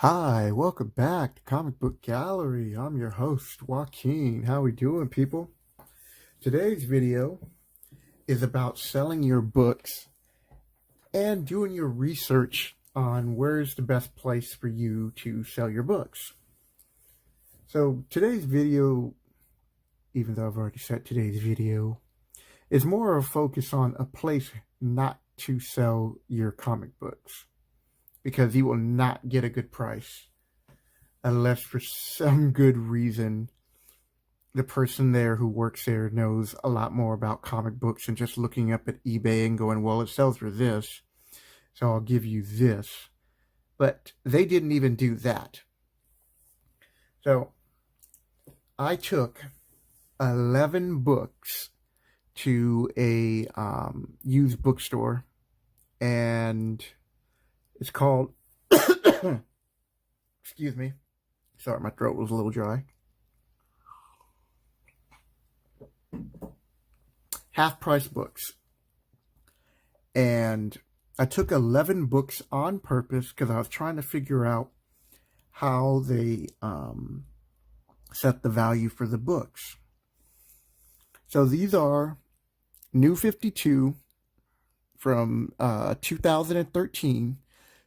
Hi, welcome back to Comicbook Gallery. I'm your host, Joaquin. How we doing, people? Today's video is about selling your books and doing your research on where's the best place for you to sell your books. So today's video, even though I've already said today's video, is more of a focus on a place not to sell your comic books, because you will not get a good price unless for some good reason the person there who works there knows a lot more about comic books than just looking up at eBay and going, well, it sells for this, so I'll give you this. But they didn't even do that. So I took 11 books to a used bookstore, and it's called, excuse me, sorry, my throat was a little dry. Half Price Books. And I took 11 books on purpose because I was trying to figure out how they set the value for the books. So these are New 52 from 2013.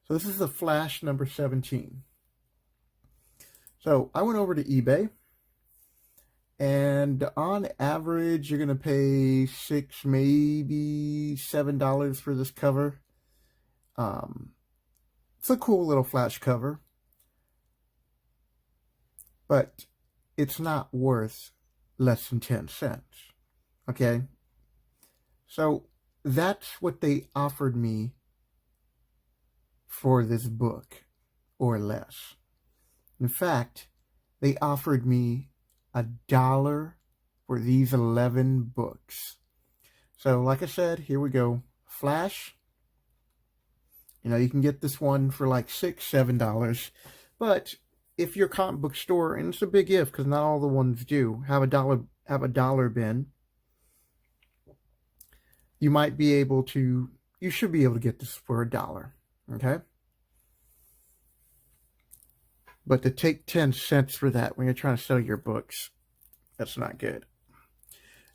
So this is the Flash number 17. So I went over to eBay, and on average, you're going to pay $6, maybe $7 for this cover. It's a cool little Flash cover, but it's not worth less than 10 cents. Okay? So that's what they offered me for this book, or less. In fact, they offered me $1 for these 11 books. So like I said, here we go. Flash. You can get this one for like $6, $7. But if your comic book store, and it's a big if because not all the ones do, have a dollar bin, you should be able to get this for $1. Okay? But to take 10 cents for that when you're trying to sell your books, that's not good.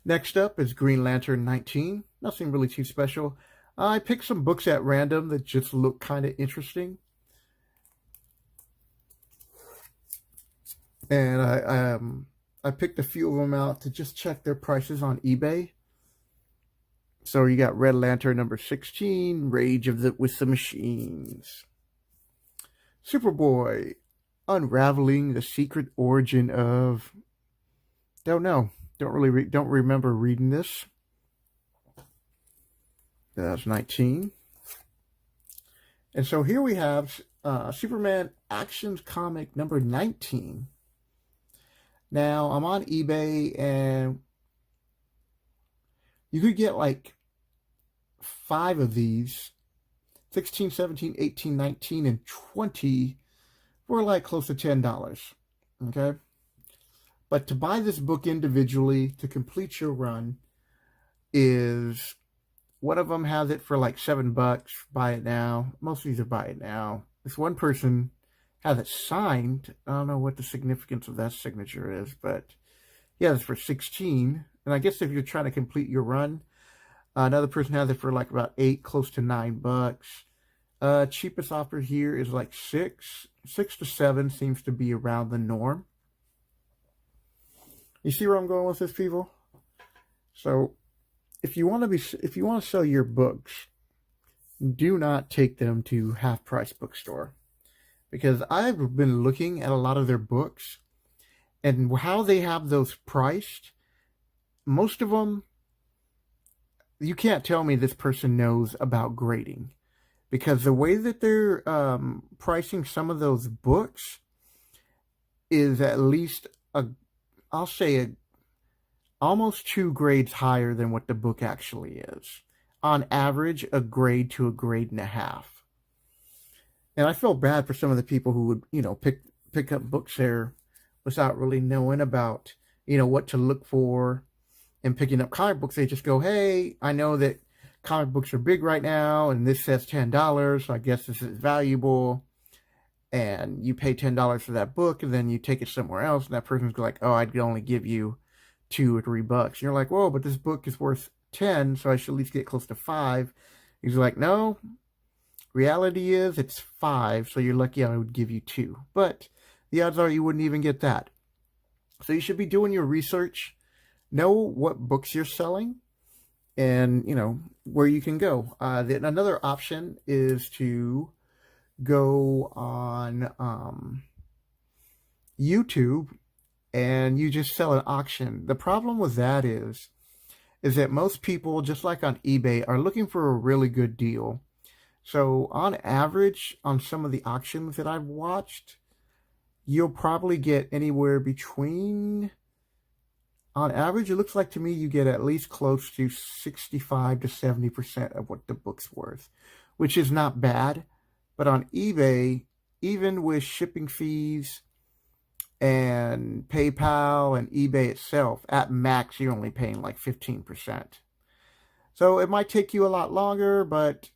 Next up is Green Lantern 19. Nothing really too special. I picked some books at random that just look kind of interesting. And I picked a few of them out to just check their prices on eBay. So you got Red Lantern number 16, Rage with the Machines. Superboy, Unraveling the Secret Origin of... Don't know. Don't remember reading this. That's 19. And so here we have Superman Actions Comic number 19. Now, I'm on eBay, and you could get like 5 of these, 16, 17, 18, 19, and 20 for like close to $10. Okay? But to buy this book individually to complete your run is... One of them has it for like $7. Buy it now. Most of these are buy it now. This one person has it signed. I don't know what the significance of that signature is, but yeah, it's for 16. And I guess if you're trying to complete your run, another person has it for like about 8, close to $9. Cheapest offer here is like 6 to 7 seems to be around the norm. You see where I'm going with this, people? So if you want to sell your books, do not take them to Half Price Bookstore, because I've been looking at a lot of their books and how they have those priced. Most of them, you can't tell me this person knows about grading, because the way that they're pricing some of those books is at least almost 2 grades higher than what the book actually is. On average, a grade to a grade and a half. And I feel bad for some of the people who would, pick up books there without really knowing about, what to look for and picking up comic books. They just go, hey, I know that comic books are big right now, and this says $10, so I guess this is valuable. and you pay $10 for that book, and then you take it somewhere else, and that person's like, oh, I'd only give you $2 or $3. And you're like, whoa, but this book is worth 10, so I should at least get close to 5. He's like, no, reality is it's 5, so you're lucky I would give you 2. But the odds are you wouldn't even get that. So you should be doing your research, know what books you're selling, and, where you can go. Then another option is to go on YouTube and you just sell an auction. The problem with that is that most people, just like on eBay, are looking for a really good deal. So on average, on some of the auctions that I've watched, you'll probably get anywhere between, on average, it looks like to me you get at least close to 65 to 70% of what the book's worth, which is not bad. But on eBay, even with shipping fees and PayPal and eBay itself, at max, you're only paying like 15%. So it might take you a lot longer, but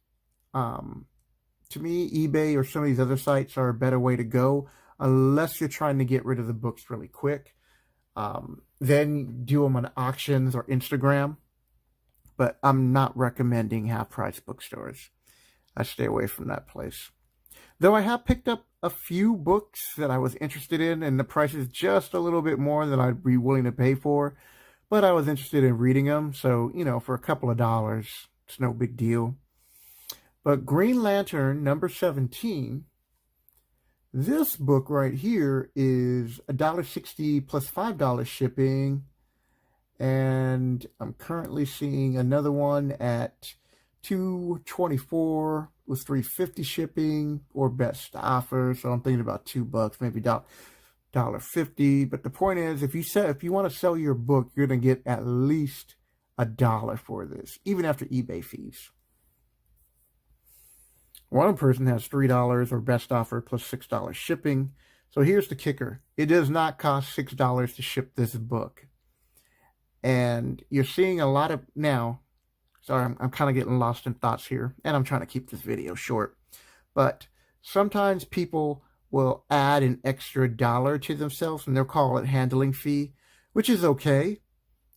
to me, eBay or some of these other sites are a better way to go, unless you're trying to get rid of the books really quick. Then do them on auctions or Instagram. But I'm not recommending half-price bookstores. I stay away from that place. Though I have picked up a few books that I was interested in, and the price is just a little bit more than I'd be willing to pay for. But I was interested in reading them, so, for a couple of dollars, it's no big deal. But Green Lantern, number 17, this book right here is $1.60 plus $5 shipping. And I'm currently seeing another one at $2.24 with $3.50 shipping, or best offer. So I'm thinking about $2, maybe $1.50. But the point is, if you want to sell your book, you're going to get at least $1 for this, even after eBay fees. One person has $3 or best offer plus $6 shipping. So here's the kicker. It does not cost $6 to ship this book. And you're seeing a lot of, now, sorry, I'm kind of getting lost in thoughts here, and I'm trying to keep this video short. But sometimes people will add an extra $1 to themselves, and they'll call it handling fee, which is okay.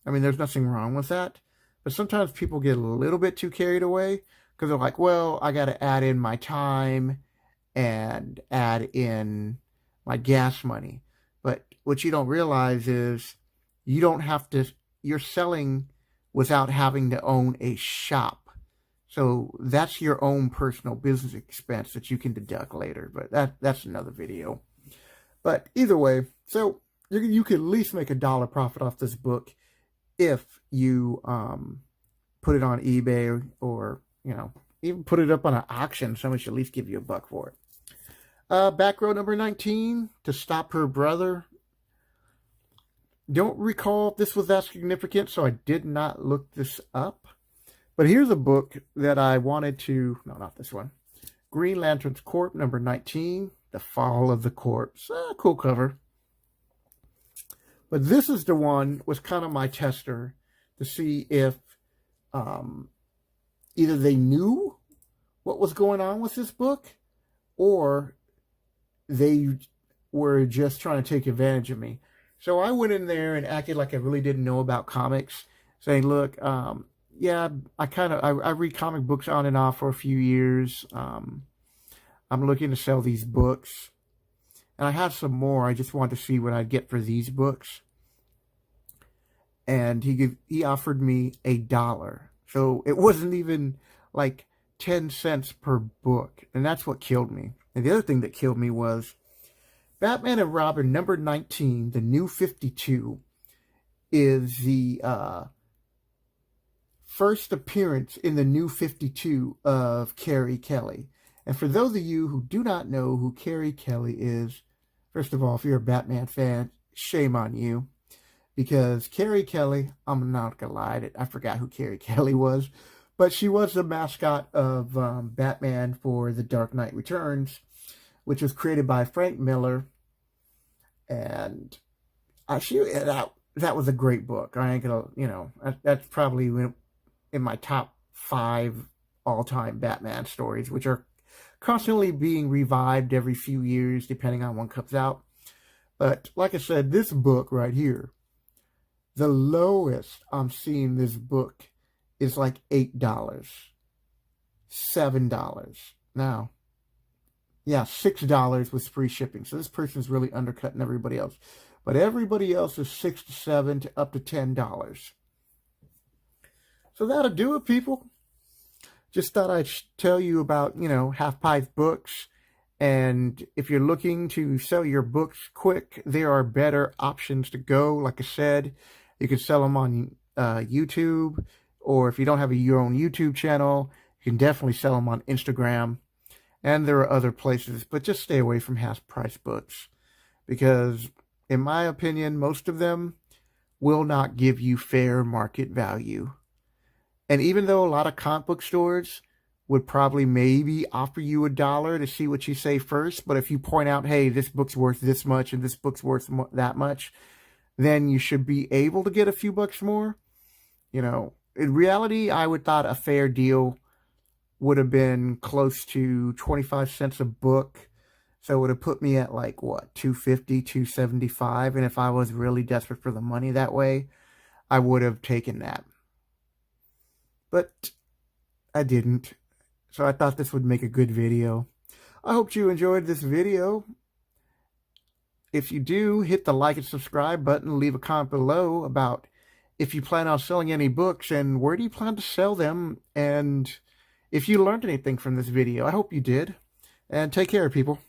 I mean, there's nothing wrong with that. But sometimes people get a little bit too carried away, because they're like, well, I got to add in my time and add in my gas money. But what you don't realize is you don't have to, you're selling without having to own a shop. So that's your own personal business expense that you can deduct later. But that's another video. But either way, so you could at least make $1 profit off this book if you put it on eBay, or even put it up on an auction. Someone should at least give you $1 for it. Back row number 19, To Stop Her Brother. Don't recall if this was that significant, so I did not look this up. But here's a book that I wanted to, no, not this one. Green Lantern's Corp, number 19, The Fall of the Corpse. Cool cover. But this is the one, was kind of my tester to see if either they knew what was going on with this book, or they were just trying to take advantage of me. So I went in there and acted like I really didn't know about comics, saying, look, yeah, I read comic books on and off for a few years. I'm looking to sell these books. And I have some more. I just wanted to see what I'd get for these books. And he offered me $1. So it wasn't even like 10 cents per book. And that's what killed me. And the other thing that killed me was Batman and Robin number 19, the New 52, is the first appearance in the New 52 of Carrie Kelly. And for those of you who do not know who Carrie Kelly is, first of all, if you're a Batman fan, shame on you. Because Carrie Kelly, I'm not going to lie, I forgot who Carrie Kelly was. But she was the mascot of Batman for The Dark Knight Returns, which was created by Frank Miller. And that was a great book. I ain't gonna, that's probably in my top 5 all-time Batman stories, which are constantly being revived every few years, depending on when it comes out. But like I said, this book right here, the lowest I'm seeing this book is like $8, $7. Now, yeah, $6 with free shipping. So this person's really undercutting everybody else. But everybody else is $6 to $7 to up to $10. So that'll do it, people. Just thought I'd tell you about, Half Price books. And if you're looking to sell your books quick, there are better options to go. Like I said, you can sell them on YouTube. Or if you don't have your own YouTube channel, you can definitely sell them on Instagram. And there are other places. But just stay away from half price books. Because, in my opinion, most of them will not give you fair market value. And even though a lot of comic book stores would probably maybe offer you $1 to see what you say first, but if you point out, hey, this book's worth this much and this book's worth that much, then you should be able to get a few bucks more. In reality, I would thought a fair deal would have been close to 25 cents a book. So it would have put me at like, what, $2.50, $2.75. And if I was really desperate for the money that way, I would have taken that. But I didn't. So I thought this would make a good video. I hope you enjoyed this video. If you do, hit the like and subscribe button. Leave a comment below about if you plan on selling any books and where do you plan to sell them. And if you learned anything from this video, I hope you did. And take care, people.